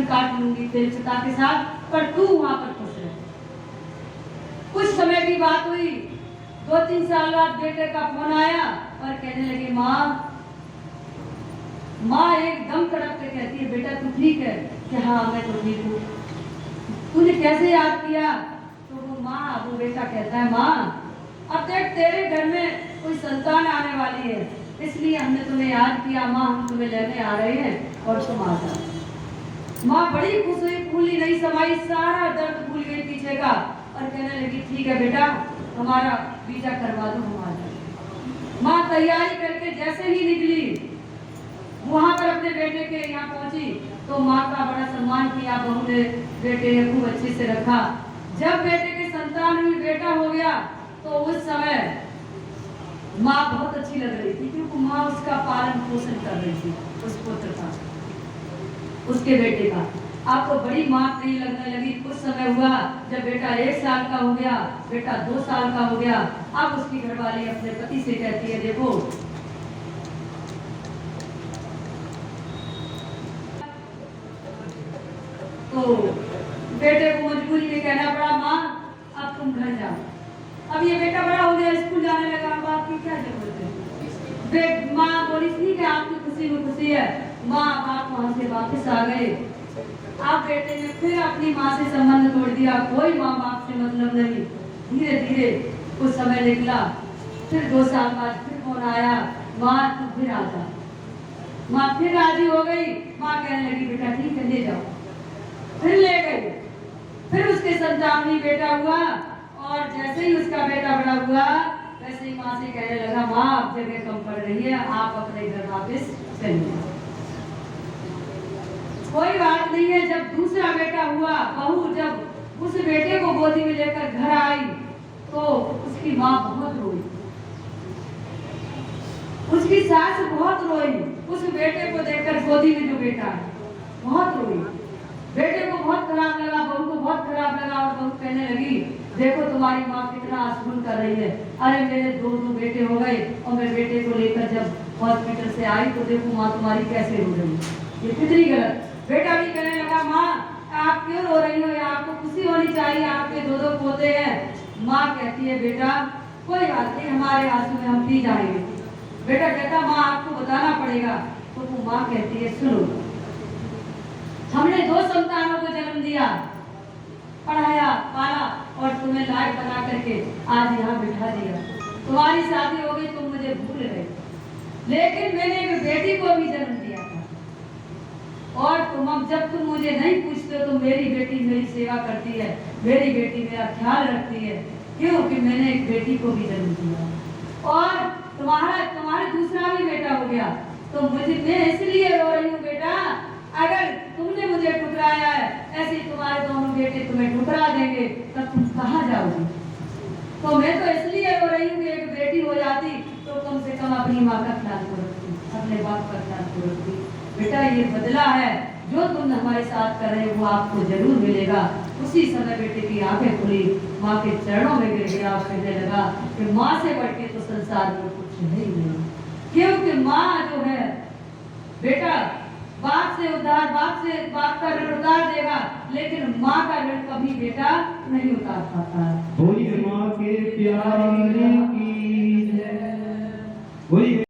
काट लूंगी तेरे पिता के साथ, पर तू वहां पर खुश रह। कुछ समय की बात हुई, 2-3 साल बाद बेटे का फोन आया और कहने लगे माँ एकदम तड़प के कहती है, बेटा तू ठीक है? कि हाँ मैं तो ठीक हूँ। तूने कैसे याद किया? तो वो बेटा कहता है, माँ अब देख तेरे घर में कोई संतान आने वाली है, इसलिए हमने तुम्हें याद किया। माँ हम तुम्हें लेने आ रहे हैं और तुम आ जाओ। माँ बड़ी खुश हुई, फूली नहीं समाई, सारा दर्द भूल गई पीछे का और कहने लगी, ठीक है बेटा हमारा वीजा करवा दो, हम आ जाए। माँ तैयारी करके जैसे ही निकली, वहां पर अपने बेटे के यहाँ पहुंची तो माँ का बड़ा सम्मान किया, बहू ने बेटे ने खूब अच्छे से रखा। जब बेटे के संतान हुई, बेटा हो गया, तो उस समय माँ बहुत अच्छी लग रही थी, क्योंकि माँ उसका पालन पोषण कर रही थी, उस पुत्र का, उसके बेटे का। आपको बड़ी माँ प्रिय लगने लगी। कुछ समय हुआ जब बेटा 1 साल का हो गया, बेटा 2 साल का हो गया। अब उसकी घरवाली अपने पति से कहती है, देखो तो बेटे को मजबूरी में कहना पड़ा, माँ अब तुम घर जाओ। अब ये बेटा बड़ा हो गया, स्कूल जाने लगा, अब आपकी क्या जरूरत है? माँ बोली थी कि आपकी खुशी में खुशी है। माँ बाप वहां से वापस आ गए। आप बेटे ने फिर अपनी माँ से संबंध तोड़ दिया, कोई माँ बाप से मतलब नहीं। धीरे धीरे कुछ समय निकला, फिर 2 साल बाद फिर फोन आया, माँ तू फिर आ जा। माँ फिर राजी हो गई। माँ कहने लगी, बेटा ठीक है ले जाओ। फिर ले गई, फिर उसके संतान ही बेटा हुआ, और जैसे ही उसका बेटा बड़ा हुआ वैसे ही माँ से कहने लगा, माँ अब जगह कम पड़ रही है, आप अपने घर वापस चलिए। कोई बात नहीं है। जब दूसरा बेटा हुआ, बहू जब उस बेटे को गोदी में लेकर घर आई तो उसकी माँ बहुत रोई, उसकी सास बहुत रोई, उस बेटे को देखकर, गोदी में जो बेटा है, बहुत रोई। बेटे को बहुत खराब लगा, बहू को बहुत खराब लगा, और बहू कहने लगी, देखो तुम्हारी माँ कितना आंसू कर रही है। अरे मेरे 2 बेटे हो गए, और मैं बेटे को लेकर जब हॉस्पिटल से आई तो देखो माँ तुम्हारी कैसे रो रही है, ये कितनी गलत। बेटा भी कहने लगा, माँ आप क्यों रो रही हो, आपको खुशी होनी चाहिए, आपके 2 पोते हैं। माँ कहती है, बेटा कोई बात नहीं, हमारे आंसू में हम पी जाएंगे। बेटा कहता, माँ आपको बताना पड़ेगा। तो वो माँ कहती है, सुनो, हमने 2 संतानों को जन्म दिया, पढ़ाया, पाला और तुम्हें लायक बना करके आज यहाँ बिठा दिया। तुम्हारी शादी हो गई, तुम मुझे भूल गए, लेकिन मैंने एक बेटी को भी जन्म दिया था, और अब जब तुम मुझे नहीं पूछते तो मेरी बेटी मेरी सेवा करती है, मेरी बेटी मेरा ख्याल रखती है, क्योंकि मैंने एक बेटी को भी जन्म दिया। और तुम्हारा दूसरा भी बेटा हो गया, तो मैं इसलिए रो रही हूँ बेटा, अगर तुमने मुझे ठुकराया है, ऐसे तुम्हारे 2 बेटे तुम्हें ठुकरा देंगे, तब तुम कहाँ जाओगे? तो मैं तो इसलिए रो रही हूँ कि एक बेटी हो जाती तो कम से कम अपनी माँ का ख्याल तो रखती, अपने बाप का ख्याल तो रखती। बेटा ये बदला है जो तुम हमारे साथ कर रहे हो, वो आपको जरूर मिलेगा। उसी समय बेटे की आंखें खुली, माँ के चरणों में गिर गया और कहने लगा कि माँ से बढ़ के तो संसार में कुछ नहीं है, क्योंकि माँ जो है, बेटा बाप का ऋण उतार देगा, लेकिन माँ का ऋण कभी बेटा नहीं उतार पाता। बोलिए माँ के प्यारे